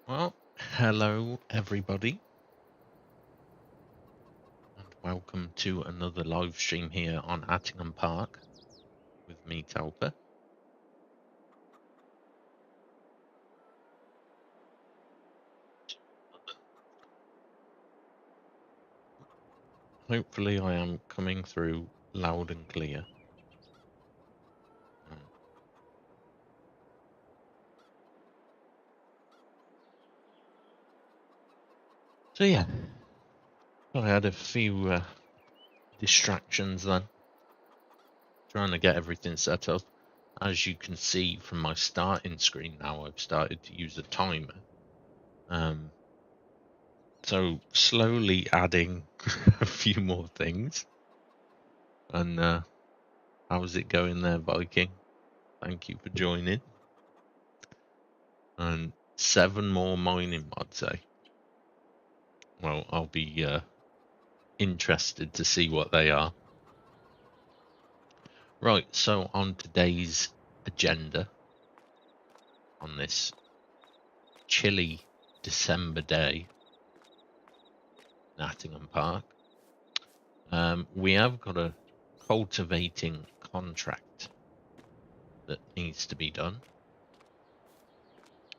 Well, hello everybody, and welcome to another live stream here on Attingham Park with me, Talpa. Hopefully I am coming through loud and clear. So yeah, I had a few distractions then, trying to get everything set up. As you can see from my starting screen now, I've started to use a timer. So slowly adding a few more things. And how's it going there, Viking? Thank you for joining. And 7 more mining mods, eh? Well, I'll be interested to see what they are. Right, so on today's agenda, on this chilly December day in Attingham Park, we have got a cultivating contract that needs to be done.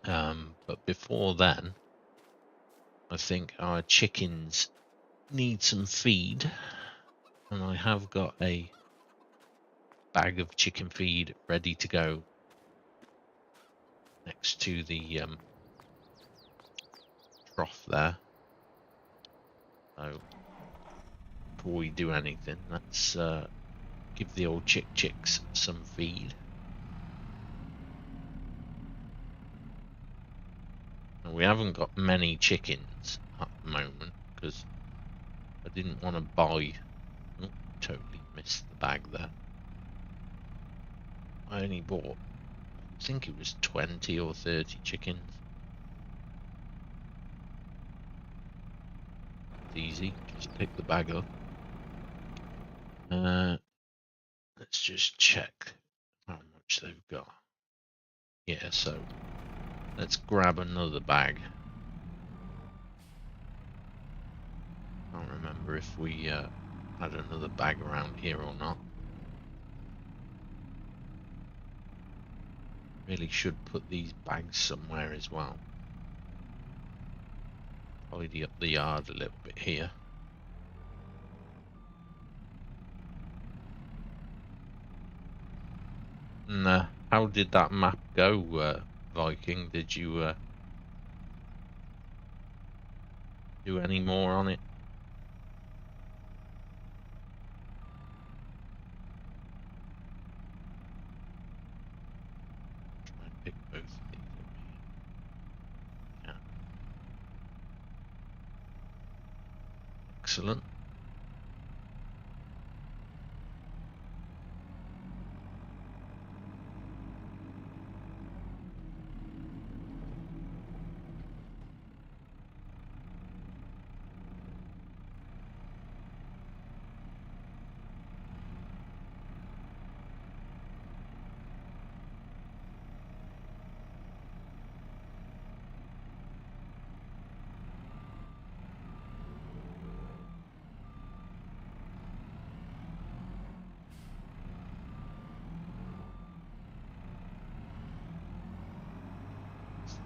But before then, I think our chickens need some feed, and I have got a bag of chicken feed ready to go next to the trough there. So before we do anything, let's give the old chicks some feed. And we haven't got many chickens at the moment because I didn't want to buy. Oh, totally missed the bag there. I only bought, I think it was 20 or 30 chickens. It's easy, just pick the bag up. Let's just check how much they've got. Yeah, so let's grab another bag. I can't remember if we had another bag around here or not. Really should put these bags somewhere as well. Tidy up the yard a little bit here. And how did that map go, Viking? Did you do any more on it? Excellent.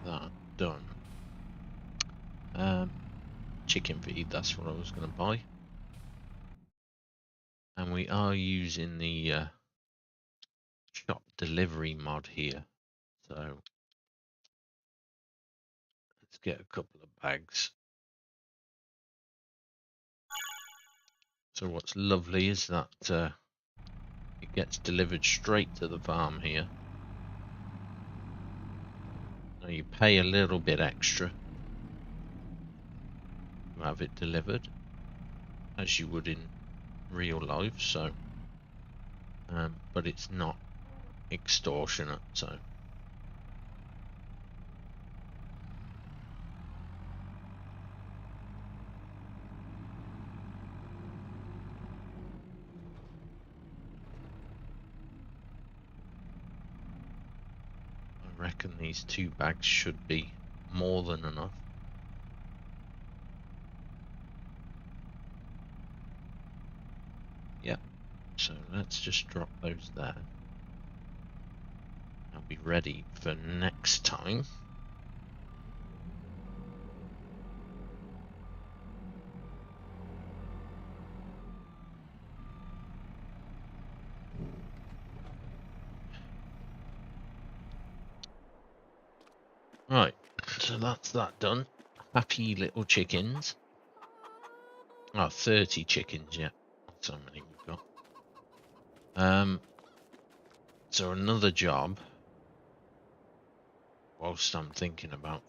That done. Chicken feed, that's what I was going to buy. And we are using the shop delivery mod here. So let's get a couple of bags. So what's lovely is that it gets delivered straight to the farm here. Now you pay a little bit extra to have it delivered, as you would in real life. So, but it's not extortionate. So. I reckon these 2 bags should be more than enough. Yep. So let's just drop those there. I'll be ready for next time. Right, so that's that done. Happy little chickens. Oh, 30 chickens, yeah. That's how many we've got. So another job, whilst I'm thinking about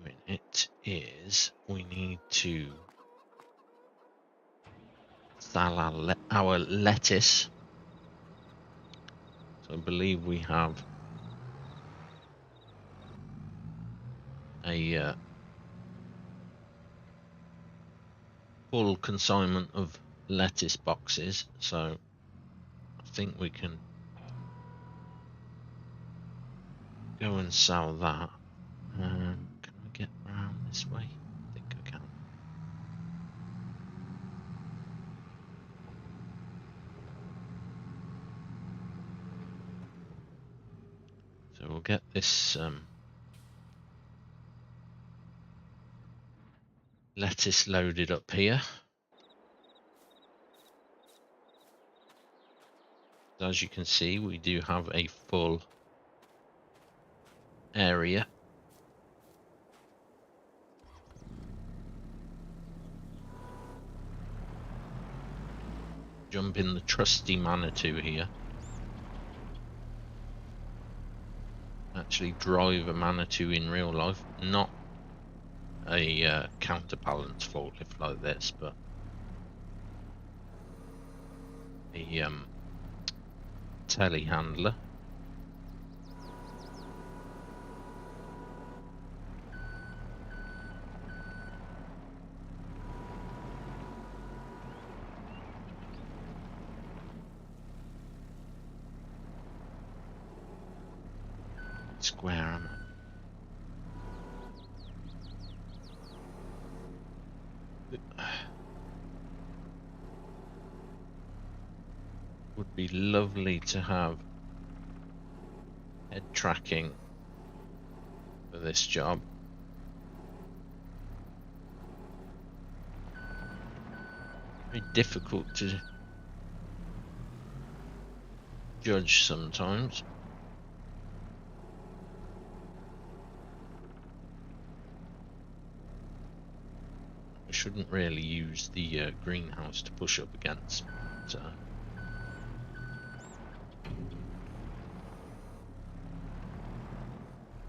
doing it, is we need to sell our lettuce. So I believe we have a full consignment of lettuce boxes, so I think we can go and sell that. Can I get around this way? I think I can. So we'll get this lettuce loaded up here. As you can see, we do have a full area. Jump in the trusty Manitou here. Actually drive a Manitou in real life, not a counterbalance forklift like this, but a telehandler. Square hammer. Would be lovely to have head tracking for this job. Very difficult to judge sometimes. I shouldn't really use the greenhouse to push up against, but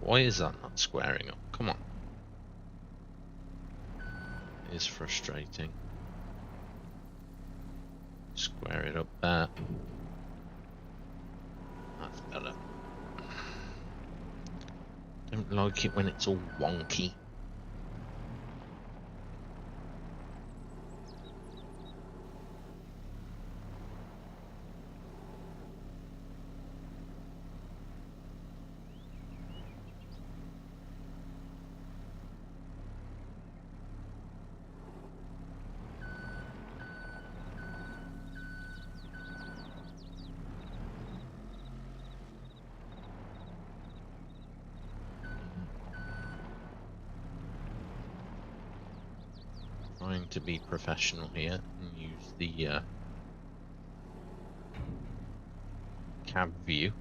why is that not squaring up? Come on. is frustrating. Square it up there. That's better. Don't like it when it's all wonky. Trying to be professional here and use the cab view.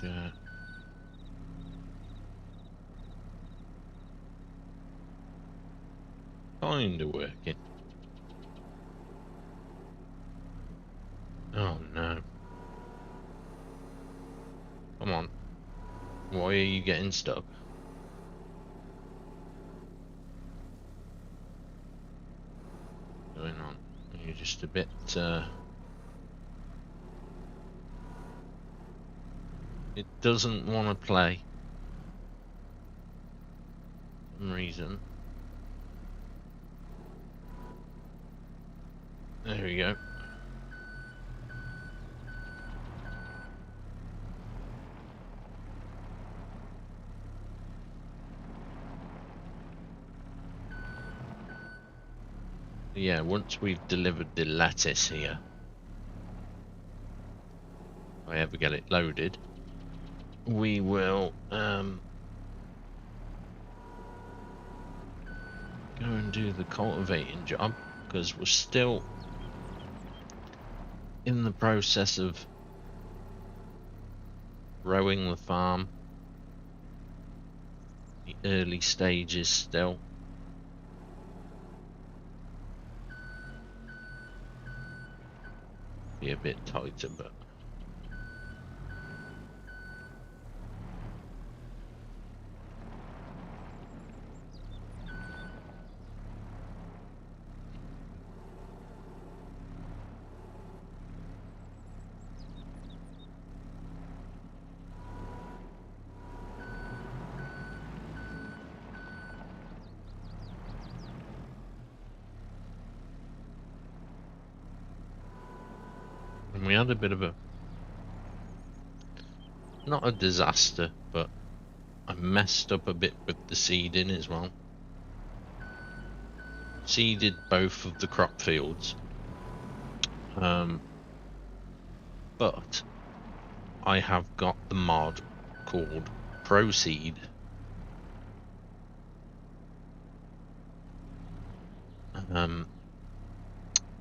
Yeah. Kinda working. Oh no. Come on. Why are you getting stuck? What's going on? You're just a bit it doesn't want to play. For some reason. There we go. Yeah, once we've delivered the lettuce here, if I ever get it loaded, we will go and do the cultivating job, because we're still in the process of growing the farm. The early stages still. Be a bit tighter, but and we had a bit of a, not a disaster, but I messed up a bit with the seeding as well. Seeded both of the crop fields, but I have got the mod called Proceed,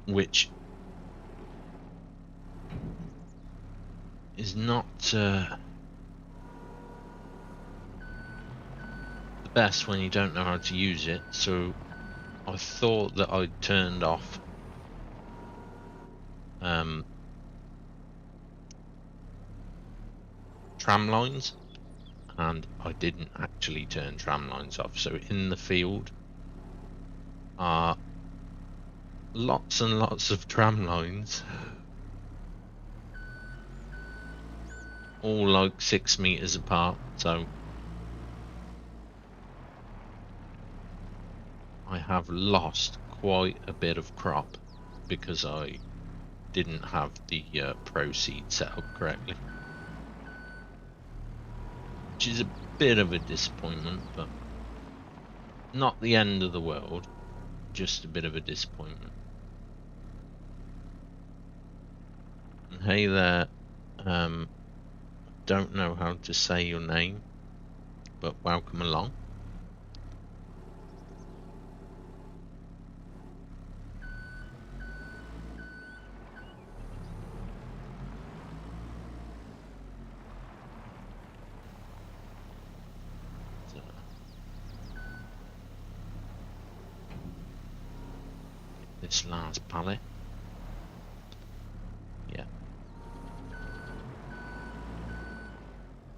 which is not the best when you don't know how to use it, so I thought that I'd turned off tram lines, and I didn't actually turn tram lines off. So in the field are lots and lots of tram lines, all like 6 meters apart, so I have lost quite a bit of crop because I didn't have the Proceed set up correctly, which is a bit of a disappointment, but not the end of the world, just a bit of a disappointment. And hey there, don't know how to say your name, but welcome along. this last pallet. Yeah.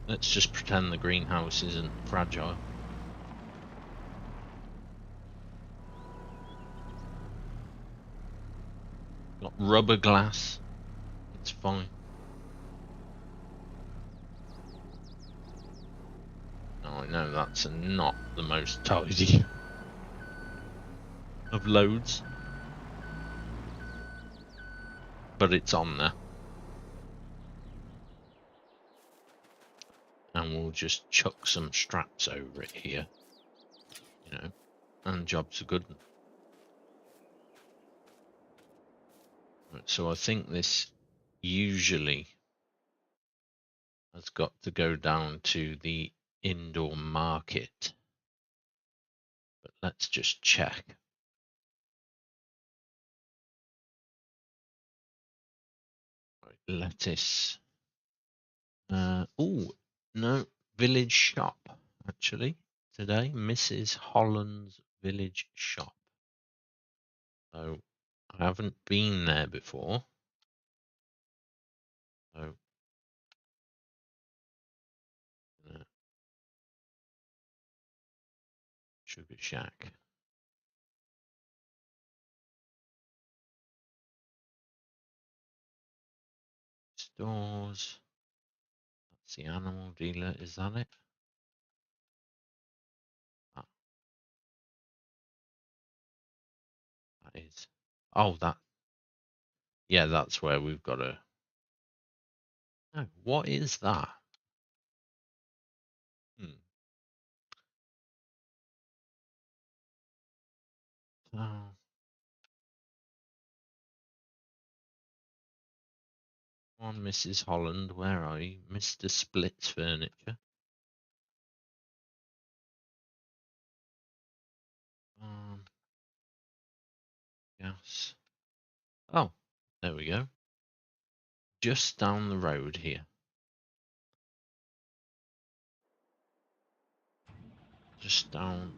Let's just pretend the greenhouse isn't fragile. Got rubber glass. It's fine. Now I know that's not the most tidy of loads, but it's on there. And we'll just chuck some straps over it here, you know, and job's a good one. Right, so I think this usually has got to go down to the indoor market, but let's just check. Right, lettuce. Oh no, village shop actually today. Mrs. Holland's village shop. So I haven't been there before. So Sugar Shack. Stores. That's the animal dealer. Is that it? That, that is. Oh, that. Yeah, that's where we've got to. Oh, what is that? Hmm. Oh, on Mrs. Holland, where are you? Mr. Split's Furniture. Yes. Oh, there we go. Just down the road here. Just down.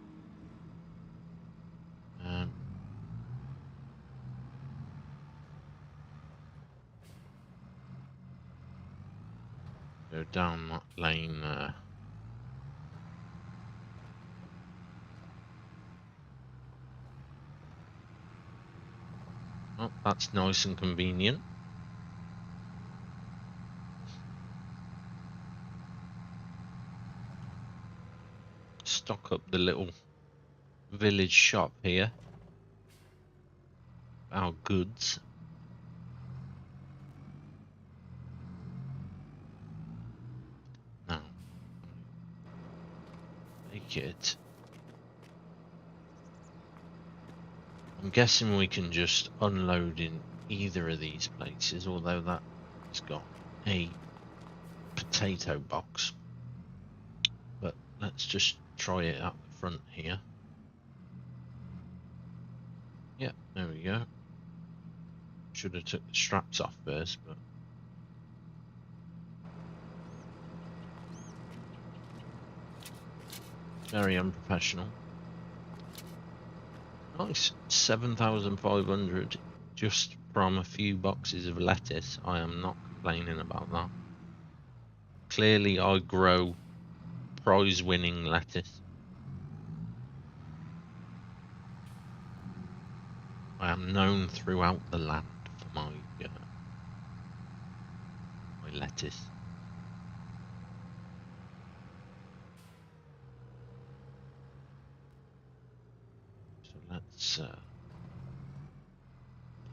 Go down that lane there. Oh, that's nice and convenient. Stock up the little village shop here. Our goods. Now, make it. I'm guessing we can just unload in either of these places, although that's got a potato box. But let's just try it up the front here. Yeah, there we go. Should have took the straps off first, but very unprofessional. Nice, 7,500 just from a few boxes of lettuce. I am not complaining about that. Clearly, I grow prize-winning lettuce. I am known throughout the land for my lettuce. So let's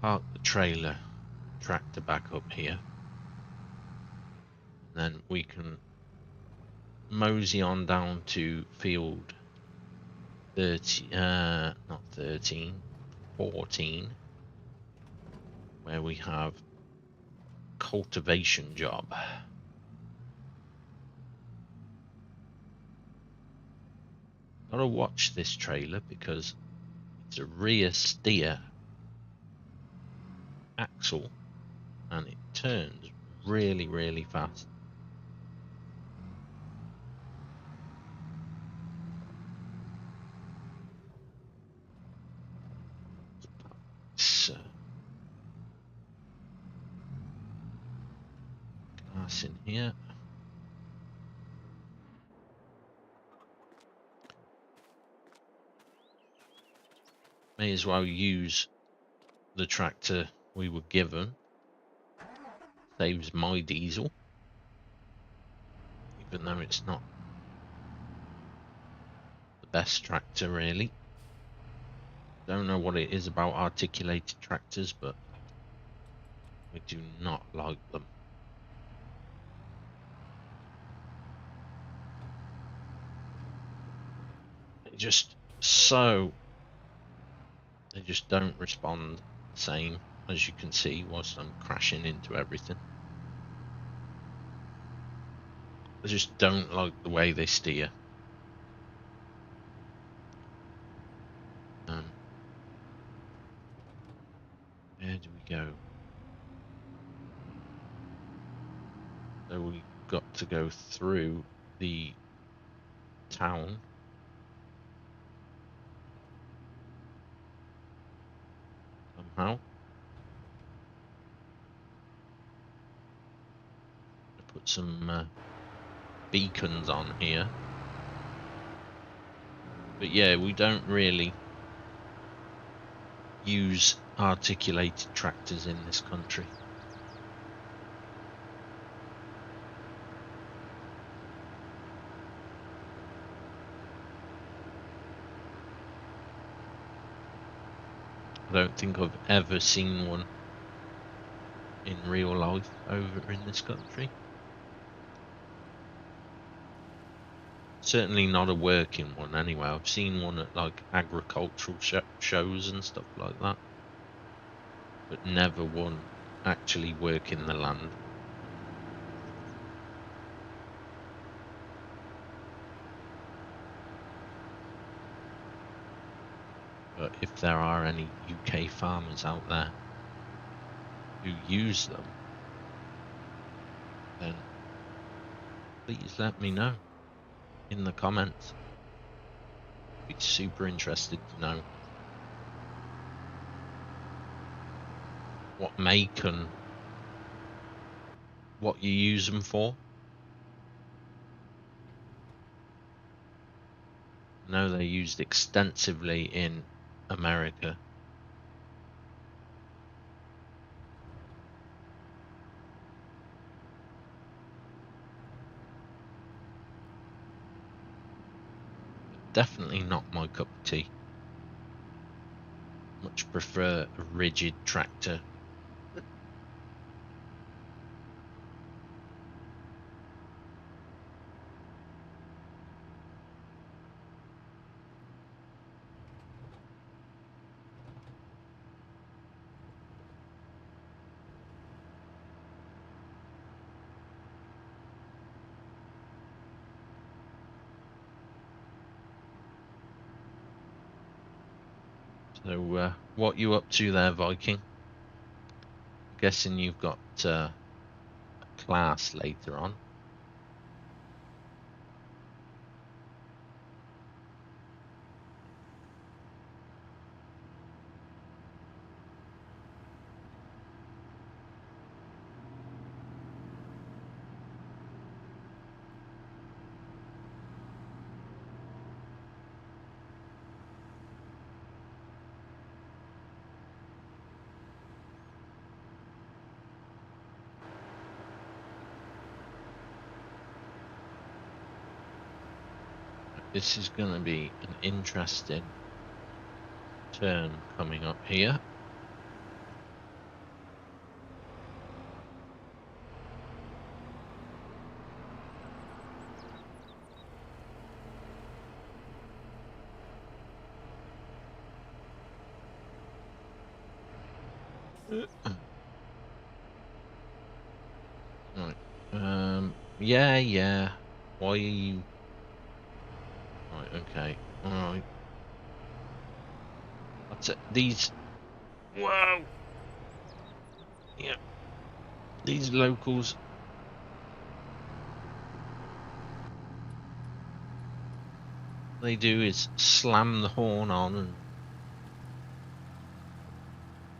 park the trailer tractor back up here. And then we can mosey on down to field 30, not 13, 14, where we have cultivation job. Gotta watch this trailer because it's a rear steer axle and it turns really, really fast. this in here. May as well use the tractor we were given. Saves my diesel. Even though it's not the best tractor really. Don't know what it is about articulated tractors, but I do not like them. They just don't respond the same, as you can see whilst I'm crashing into everything. I just don't like the way they steer. Where do we go? So we got to go through the town. Somehow. Put some beacons on here. But yeah, we don't really use articulated tractors in this country. I don't think I've ever seen one in real life over in this country. Certainly not a working one anyway. I've seen one at like agricultural shows and stuff like that, but never one actually working the land. But if there are any UK farmers out there who use them, then please let me know in the comments. I'd be super interested to know what make and what you use them for. I know they're used extensively in America. Definitely not my cup of tea. Much prefer a rigid tractor. So, what you up to there, Viking? I'm guessing you've got a class later on. This is going to be an interesting turn coming up here. Right. Yeah. Why are you... Right, okay. Alright. That's it. These... Whoa! Yeah. These locals... They do is slam the horn on and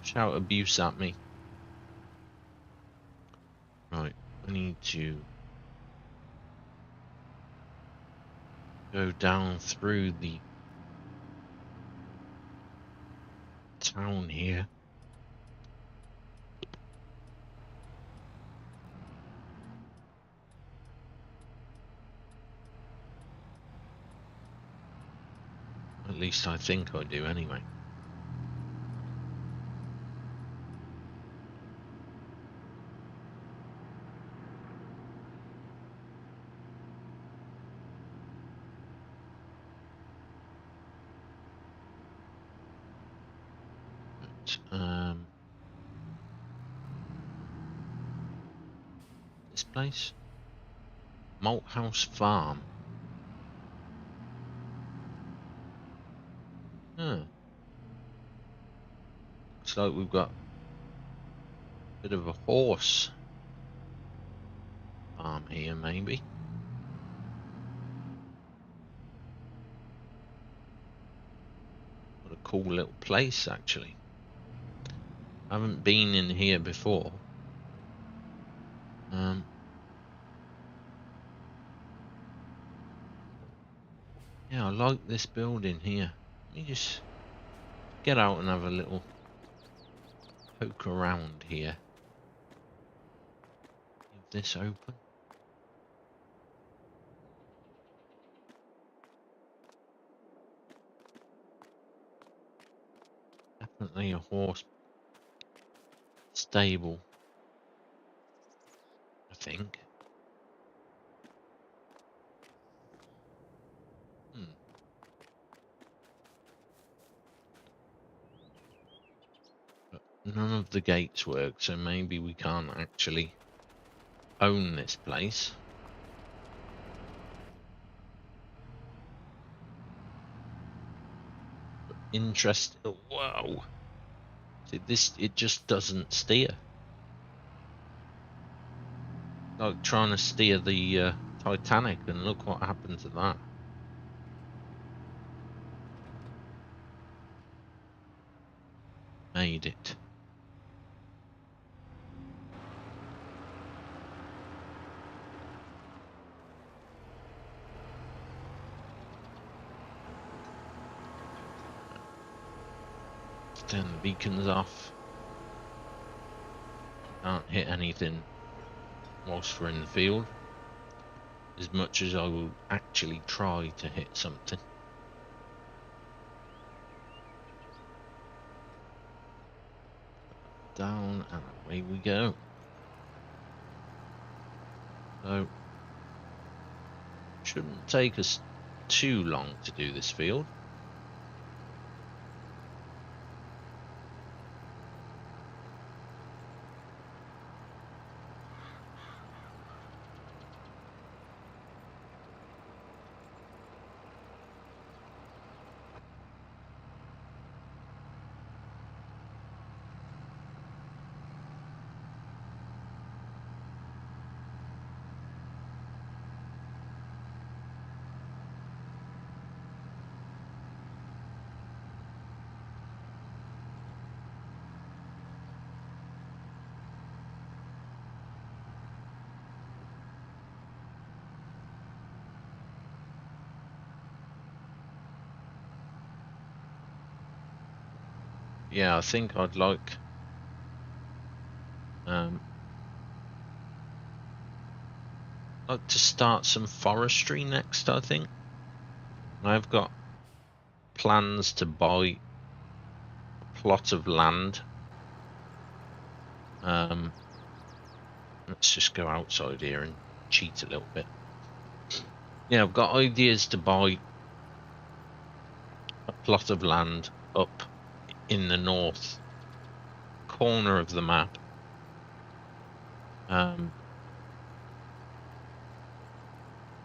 shout abuse at me. Right. I need to go down through the town here. At least I think I do anyway. But, this place? Malthouse Farm. Huh. Looks like we've got a bit of a horse farm here, maybe. What a cool little place, actually. I haven't been in here before. Yeah, I like this building here. Let me just get out and have a little poke around here. Leave this open. Definitely a horse stable, I think. But none of the gates work, so maybe we can't actually own this place. But interesting. Whoa! See, this, it just doesn't steer. Like trying to steer the Titanic, and look what happened to that. Made it. Turn the beacons off. Can't hit anything whilst we're in the field, as much as I will actually try to hit something. Down and away we go. So, shouldn't take us too long to do this field. Yeah, I think I'd like to start some forestry next, I think. I've got plans to buy a plot of land. Let's just go outside here and cheat a little bit. Yeah, I've got ideas to buy a plot of land up in the north corner of the map.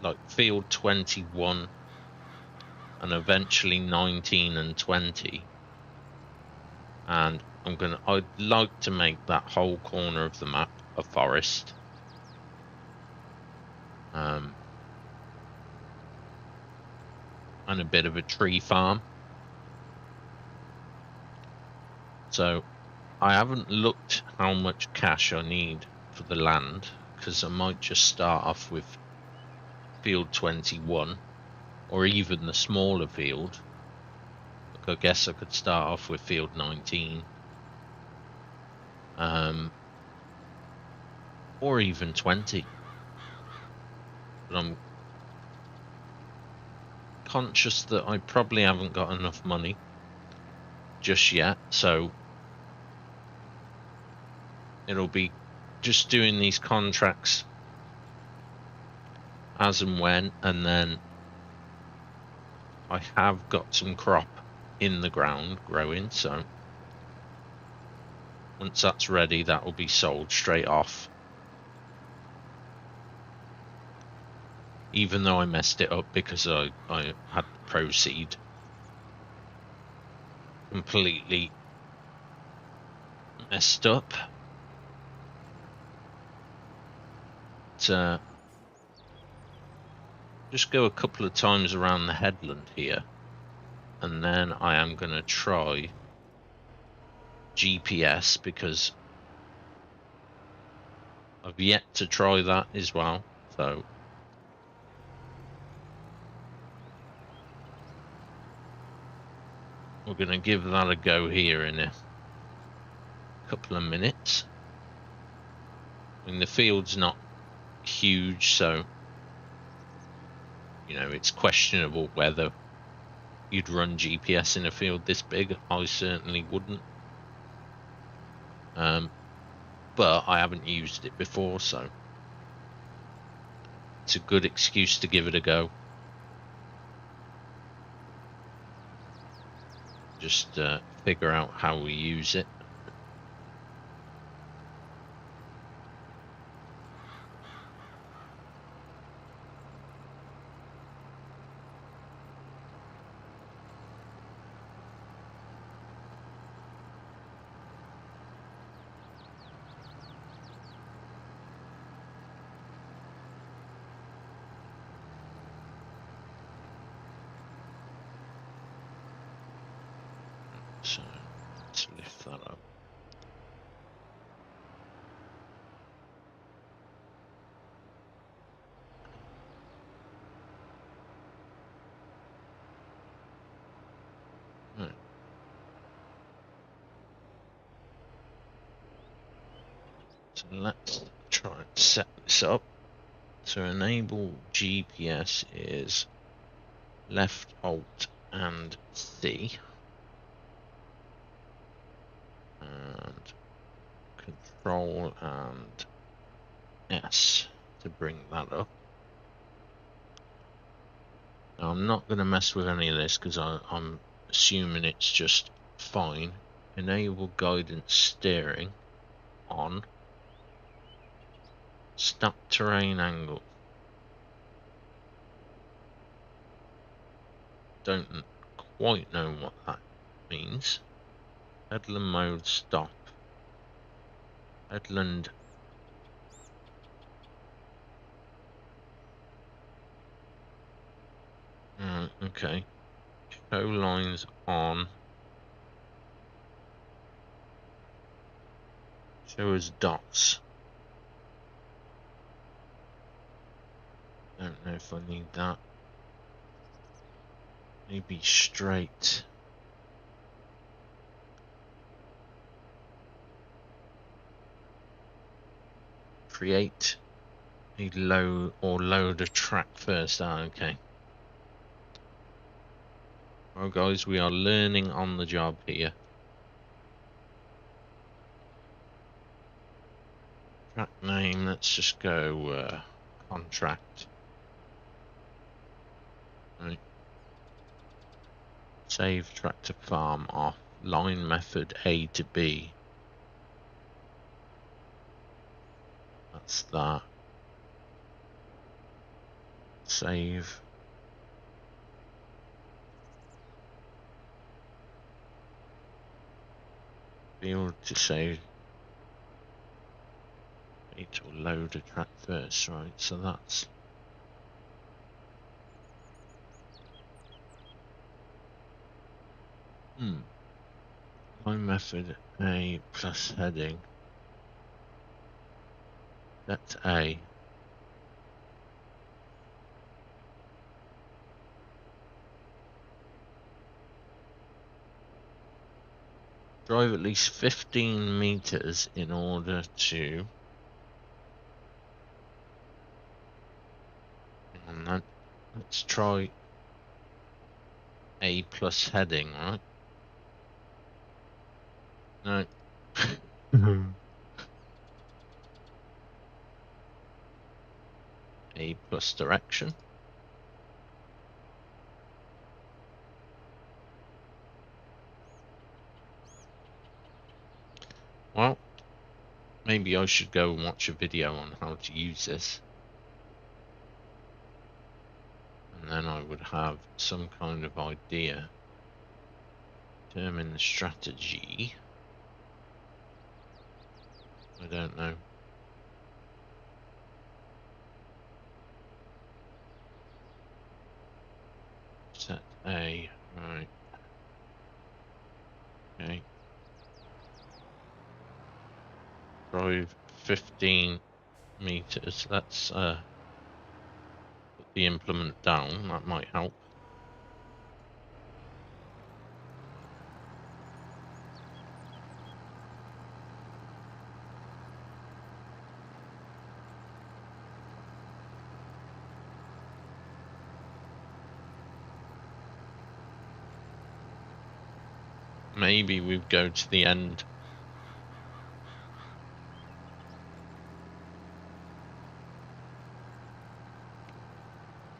Like field 21 and eventually 19 and 20. And I'd like to make that whole corner of the map a forest. And a bit of a tree farm. So I haven't looked how much cash I need for the land, because I might just start off with field 21, or even the smaller field. Like, I guess I could start off with field 19, or even 20. But I'm conscious that I probably haven't got enough money just yet, so it'll be just doing these contracts as and when, and then I have got some crop in the ground growing, so once that's ready, that will be sold straight off. Even though I messed it up because I had to proceed completely messed up. But, just go a couple of times around the headland here, and then I am going to try GPS, because I've yet to try that as well. So we're going to give that a go here in a couple of minutes. I mean, the field's not huge, so you know, it's questionable whether you'd run GPS in a field this big. I certainly wouldn't. But I haven't used it before, so it's a good excuse to give it a go. Just figure out how we use it. So let's lift that up. Right. So let's try and set this up. So enable GPS is left Alt and C, and Control and S to bring that up. Now, I'm not going to mess with any of this because I'm assuming it's just fine. Enable guidance steering on. Stop terrain angle. Don't quite know what that means. Headland mode stop. Headland. Okay. Show lines on. Show as dots. Don't know if I need that. Maybe straight. Create a load a track first. Okay. Well, guys, we are learning on the job here. Track name, let's just go contract. Right. Save tractor farm off. Line method A to B. That's that. Save. Field to save. Need to load a track first, right? So that's line method A plus heading. That's A. Drive at least 15 meters in order to... And then let's try A plus heading, right? No. A plus direction. Well, maybe I should go and watch a video on how to use this. And then I would have some kind of idea. Determine the strategy. I don't know. Set A, right. Okay. Drive 15 meters. Let's put the implement down. That might help. Maybe we go to the end.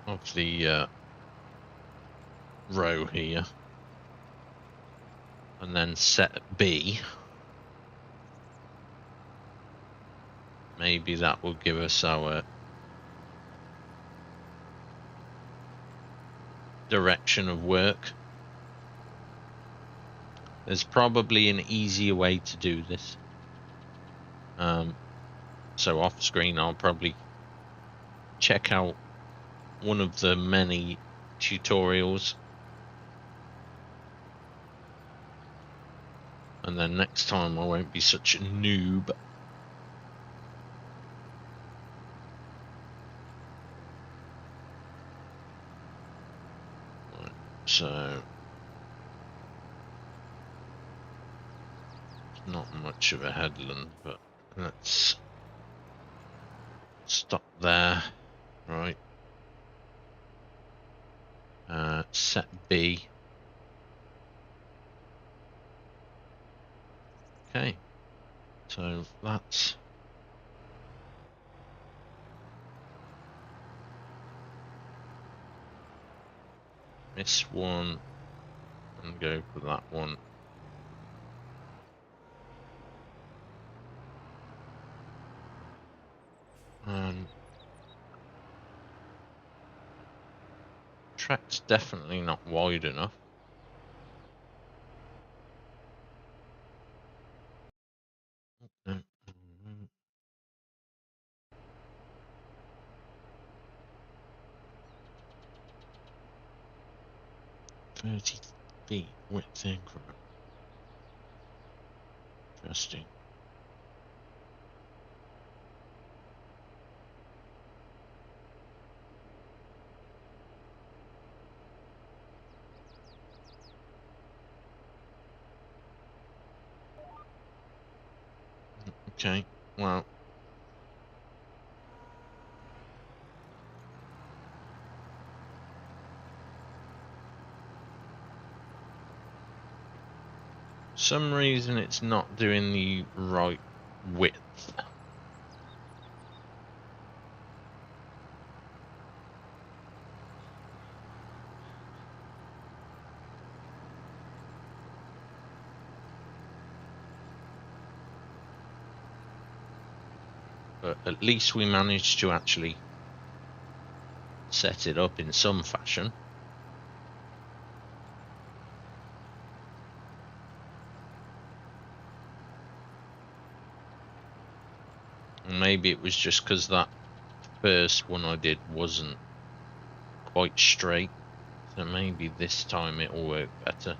Of the row here. And then set B. Maybe that will give us our direction of work. There's probably an easier way to do this. So off screen I'll probably check out one of the many tutorials. And then next time I won't be such a noob. Right, so not much of a headland, but let's stop there. Right. Set B. Okay. So that's miss one and go for that one. Track's definitely not wide enough. No. 30 feet width increment. Interesting. Okay, well. Some reason it's not doing the right width. But at least we managed to actually set it up in some fashion. And maybe it was just because that first one I did wasn't quite straight. So maybe this time it will work better.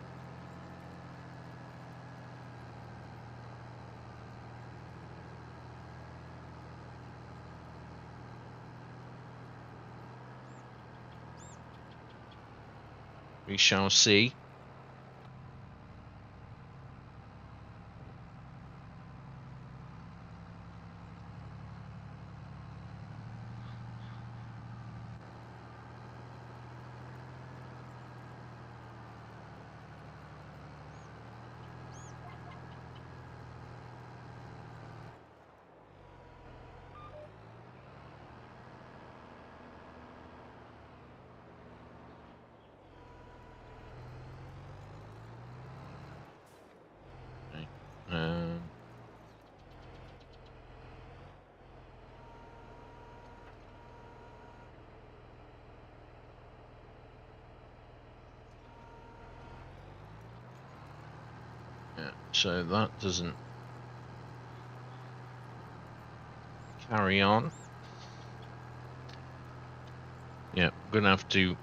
We shall see. Yeah, so that doesn't carry on. Yeah, I'm gonna have to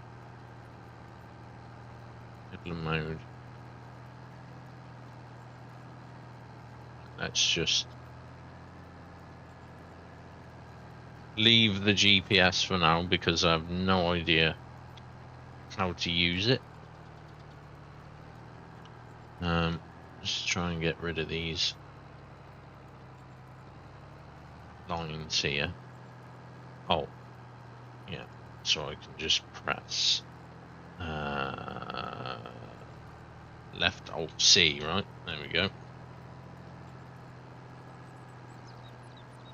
middle mode. Let's just leave the GPS for now because I have no idea how to use it. Just try and get rid of these lines here. Oh, yeah. So I can just press left Alt C, right? There we go.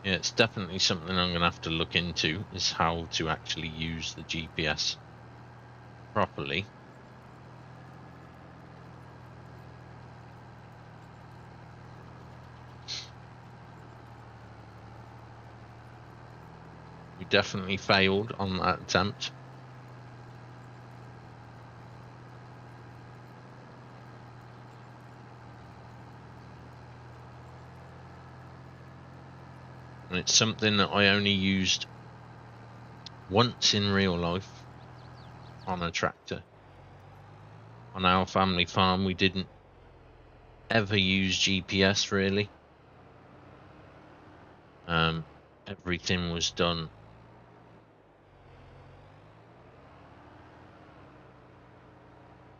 Yeah, it's definitely something I'm going to have to look into, is how to actually use the GPS properly. We definitely failed on that attempt. And it's something that I only used once in real life on a tractor. On our family farm, we didn't ever use GPS really. Everything was done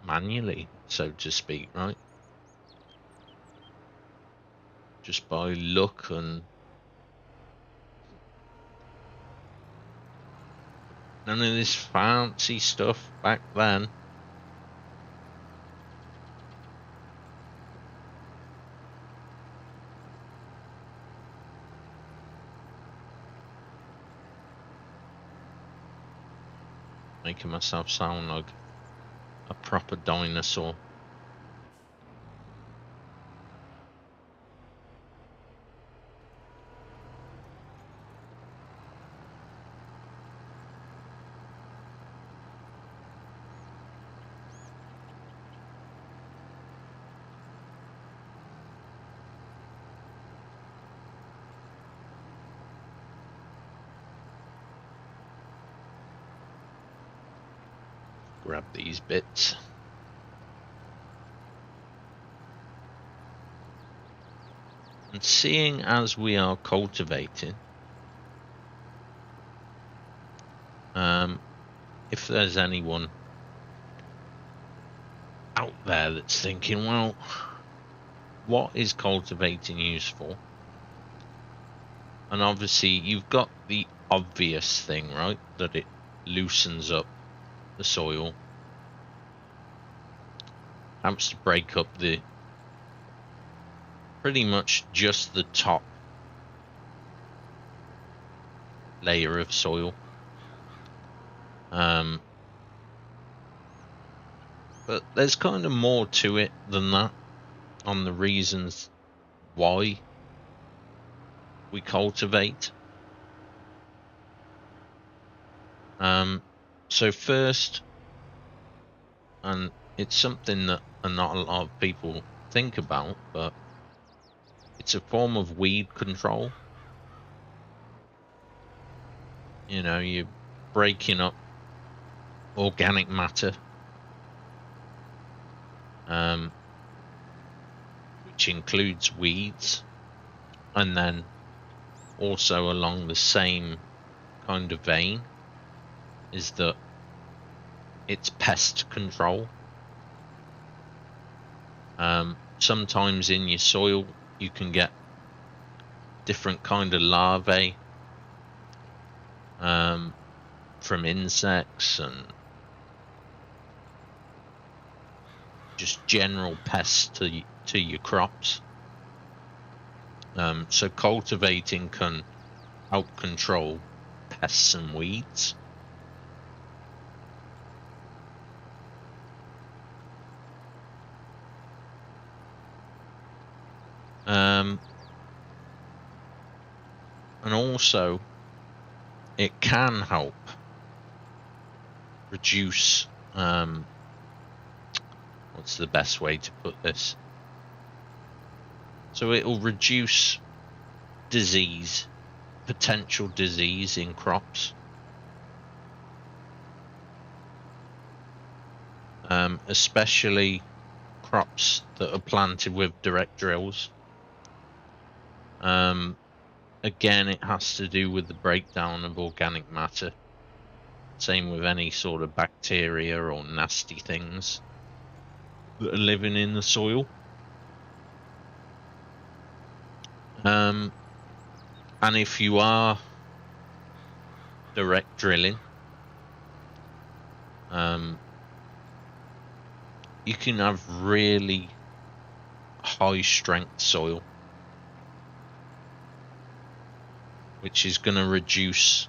manually, so to speak, right? Just by luck and none of this fancy stuff back then. Making myself sound like a proper dinosaur. Grab these bits. And seeing as we are cultivating, if there's anyone out there that's thinking, well, what is cultivating useful? And obviously you've got the obvious thing, right? That it loosens up the soil, helps to break up the pretty much just the top layer of soil. But there's kind of more to it than that on the reasons why we cultivate. So first, and it's something that not a lot of people think about, but it's a form of weed control. You know, you're breaking up organic matter, which includes weeds, and then also along the same kind of vein is that it's pest control. Sometimes in your soil you can get different kind of larvae from insects and just general pests to your crops. So cultivating can help control pests and weeds. And also it can help reduce, what's the best way to put this? So it'll reduce disease, potential disease in crops. Especially crops that are planted with direct drills. Again, it has to do with the breakdown of organic matter. Same with any sort of bacteria or nasty things that are living in the soil. And if you are direct drilling, you can have really high strength soil, which is going to reduce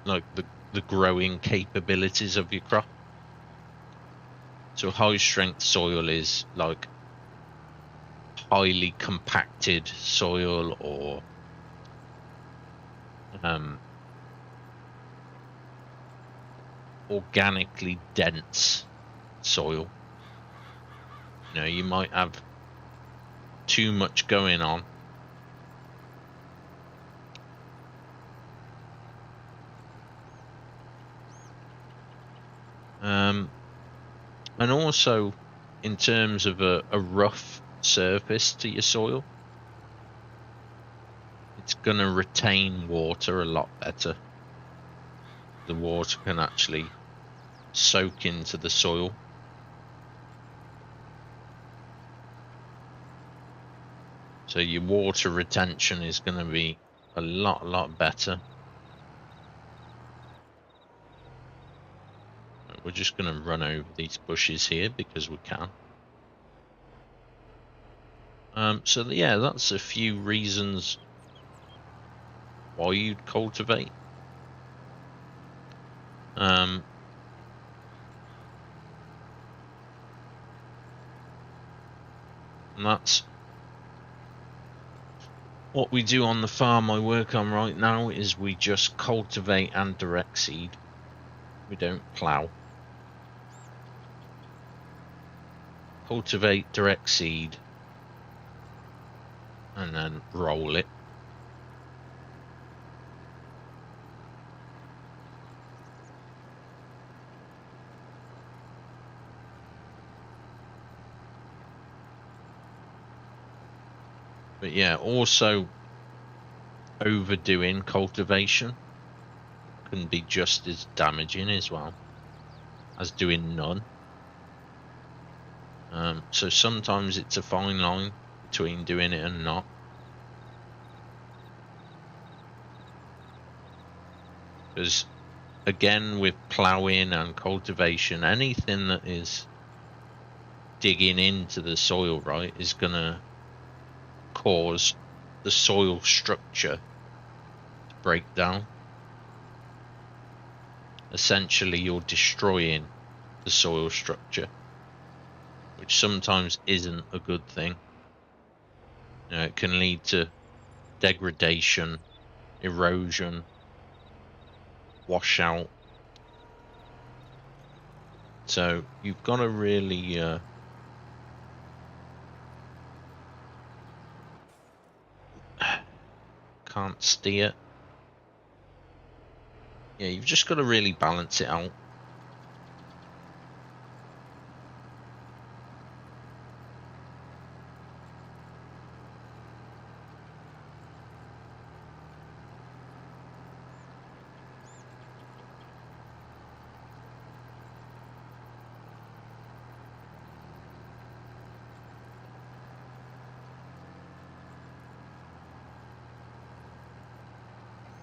like the growing capabilities of your crop. So high strength soil is like highly compacted soil or organically dense soil. You know, you might have too much going on. And also in terms of a rough surface to your soil, it's going to retain water a lot better. The water can actually soak into the soil. So your water retention is going to be a lot better. We're just going to run over these bushes here because we can. So yeah, that's a few reasons why you'd cultivate. And that's what we do on the farm I work on right now, is we just cultivate and direct seed. We don't plough. Cultivate, direct seed, and then roll it. But yeah, also overdoing cultivation can be just as damaging as well as doing none. So sometimes it's a fine line between doing it and not. Because again, with ploughing and cultivation, anything that is digging into the soil, right, is going to cause the soil structure to break down. Essentially, you're destroying the soil structure, which sometimes isn't a good thing. You know, it can lead to degradation, erosion, washout. So you've got to really can't steer. Yeah, you've just got to really balance it out.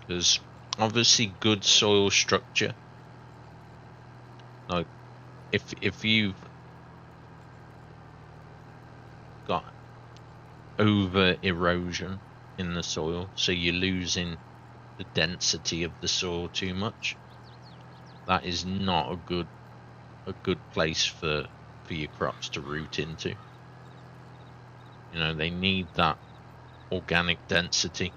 There's obviously good soil structure. Like if you've got over erosion in the soil, so you're losing the density of the soil too much, that is not a good place for your crops to root into. You know, they need that organic density.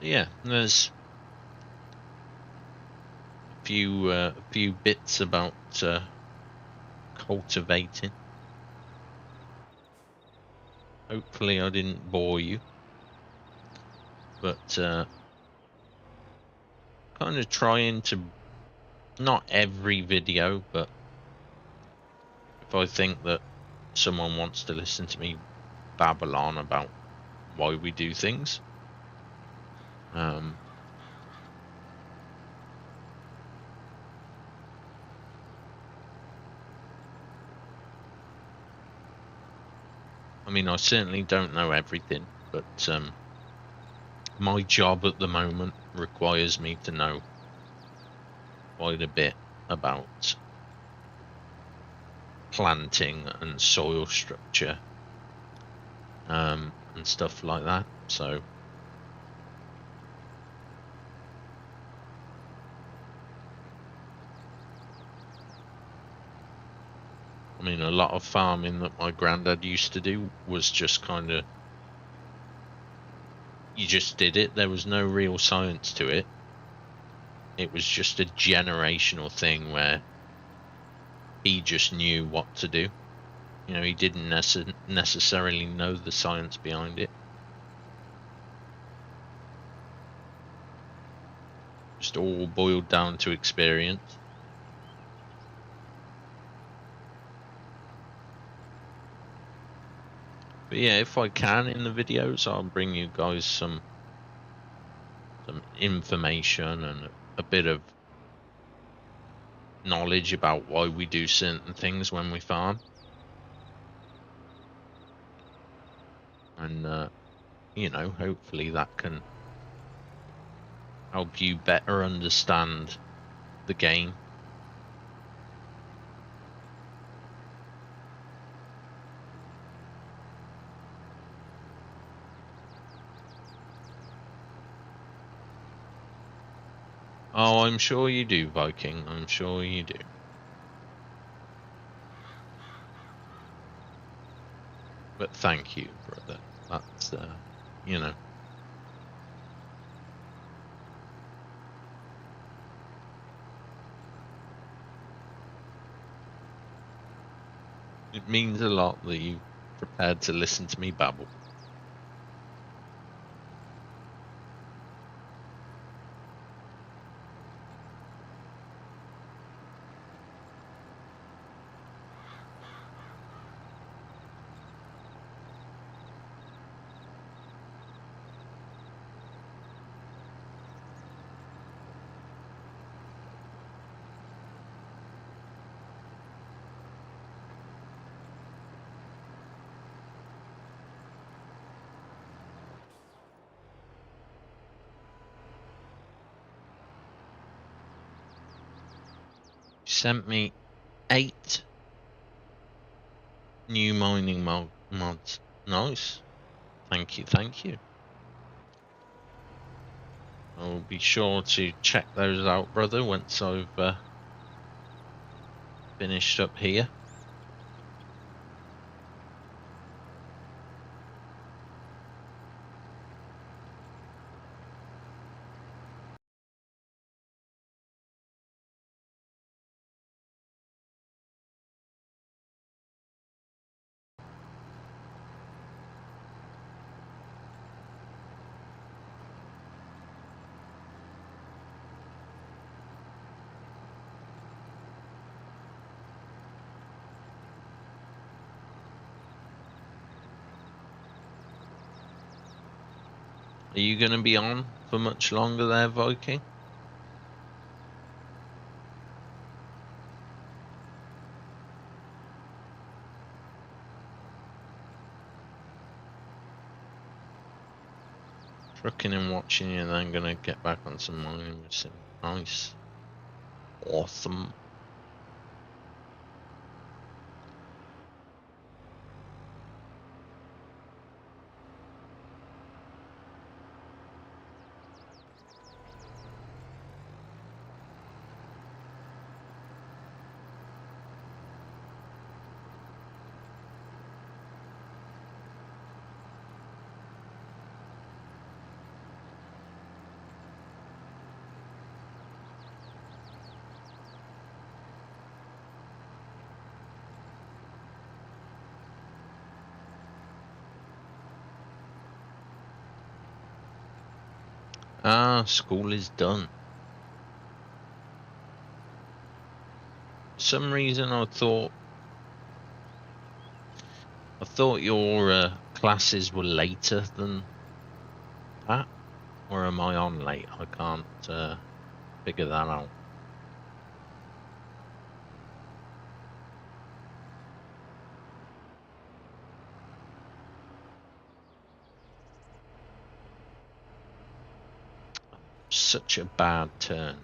Yeah, there's a few bits about cultivating. Hopefully I didn't bore you, but kind of trying to, not every video, but if I think that someone wants to listen to me babble on about why we do things, I mean, I certainly don't know everything, but my job at the moment requires me to know quite a bit about planting and soil structure, and stuff like that. So I mean, a lot of farming that my granddad used to do was just kind of, you just did it. There was no real science to it. It was just a generational thing where he just knew what to do. You know, he didn't necessarily know the science behind it. Just all boiled down to experience. But yeah, if I can in the videos, I'll bring you guys some information and a bit of knowledge about why we do certain things when we farm. And you know, hopefully that can help you better understand the game. Oh, I'm sure you do, Viking. I'm sure you do. But thank you, brother. That's, you know. It means a lot that you prepared to listen to me babble. You sent me 8 new mining mods. Nice. Thank you, thank you. I'll be sure to check those out, brother, once I've finished up here. Are you going to be on for much longer there, Viking? Trucking and watching you, then gonna get back on some mining with some nice. Awesome. Ah, school is done. For some reason I thought your classes were later than that, or am I on late? I can't figure that out. Such a bad turn.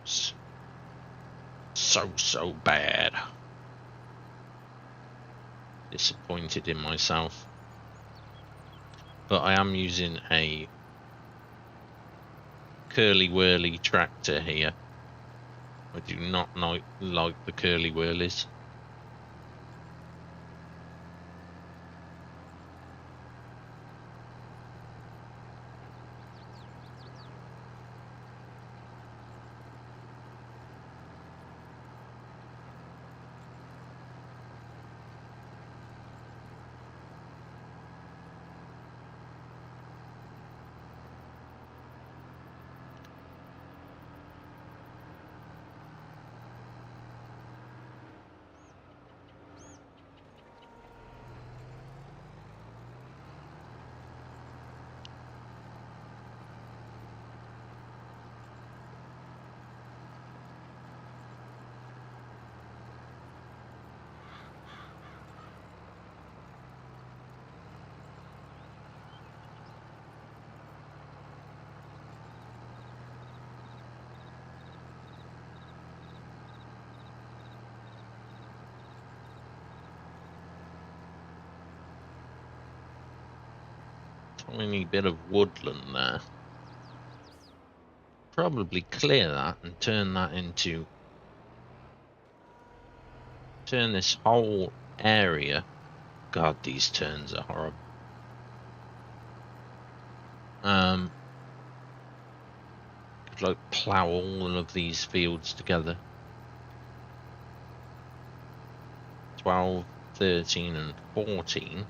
So bad. Disappointed in myself. But I am using a curly whirly tractor here. I do not like the curly whirlies. Tiny bit of woodland there. Probably clear that and turn this whole area. God, these turns are horrible. Could like plough all of these fields together. 12, 13 and 14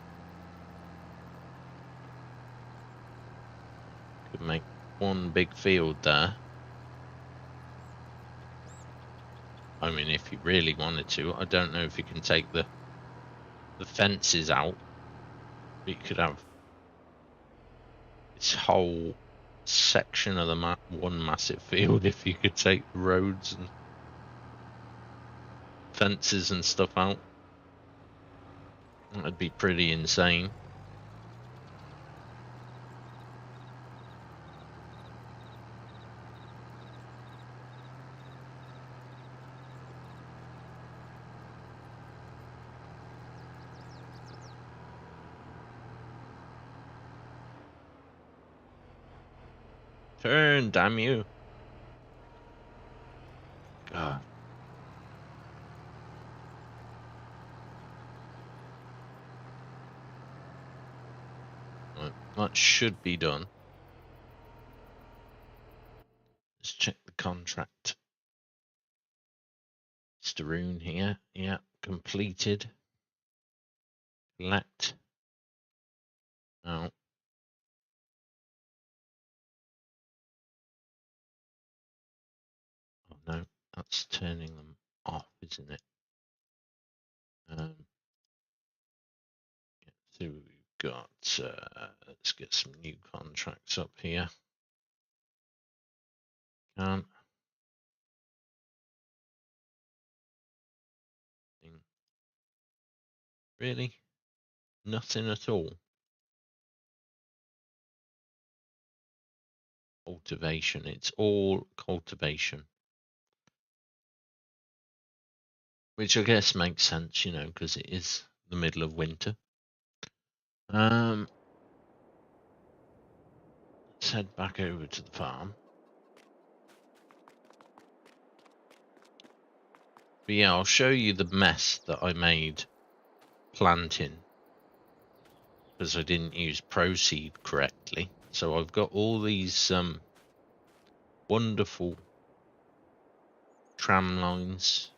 could make one big field there. I mean, if you really wanted to. I don't know if you can take the fences out, but you could have this whole section of the map, one massive field, if you could take the roads and fences and stuff out. That'd be pretty insane. Turn, damn you. God. Right, that should be done. Let's check the contract. Staroon here. Yeah, completed. Let. Oh. Oh no, that's turning them off, isn't it? Yeah, so we've got, let's get some new contracts up here. Can't. Really? Nothing at all? Cultivation. It's all cultivation. Which I guess makes sense, you know, because it is the middle of winter. Let's head back over to the farm. But yeah, I'll show you the mess that I made planting because I didn't use proseed correctly. So I've got all these wonderful tram lines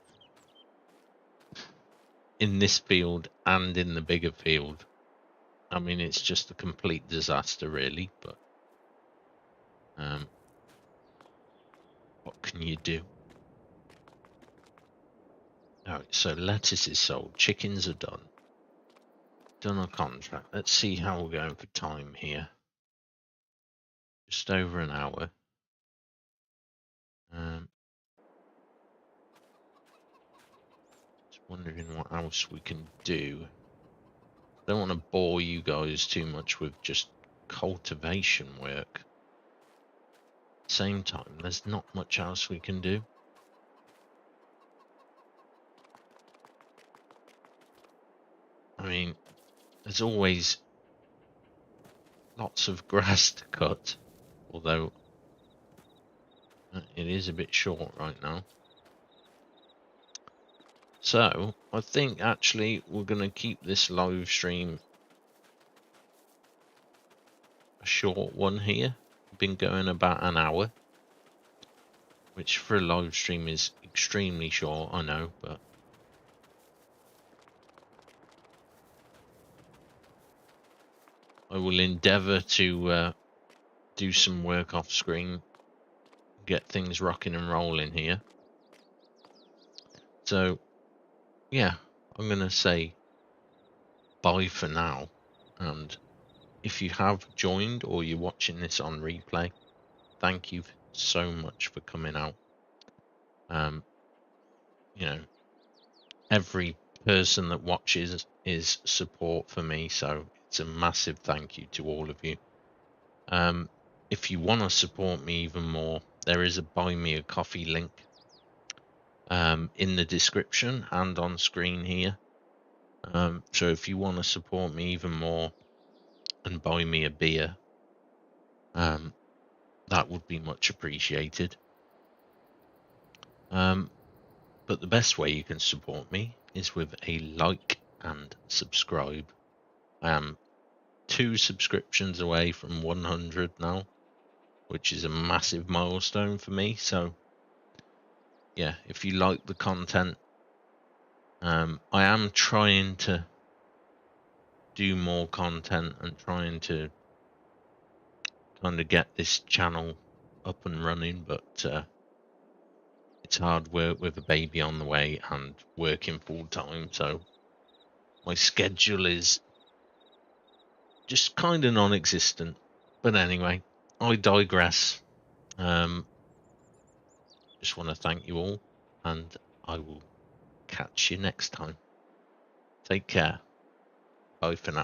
in this field and in the bigger field. I mean, it's just a complete disaster, really, but what can you do? Alright, so lettuce is sold, chickens are done. Done a contract. Let's see how we're going for time here. Just over an hour. Just wondering what else we can do. Don't want to bore you guys too much with just cultivation work. Same time, there's not much else we can do. I mean, there's always lots of grass to cut, although it is a bit short right now. So, I think actually we're going to keep this live stream a short one here. Been going about an hour, which for a live stream is extremely short, I know, but I will endeavour to do some work off screen, get things rocking and rolling here. So, yeah, I'm going to say bye for now. And if you have joined or you're watching this on replay, thank you so much for coming out. You know, every person that watches is support for me, so it's a massive thank you to all of you. If you want to support me even more, there is a buy me a coffee link in the description and on screen here. So if you want to support me even more and buy me a beer, that would be much appreciated. But the best way you can support me is with a like and subscribe. I am 2 subscriptions away from 100 now, which is a massive milestone for me. So yeah, if you like the content, I am trying to do more content and trying to kind of get this channel up and running, but it's hard work with a baby on the way and working full time, so my schedule is just kind of non-existent. But anyway, I digress. Just want to thank you all, and I will catch you next time. Take care. Bye for now.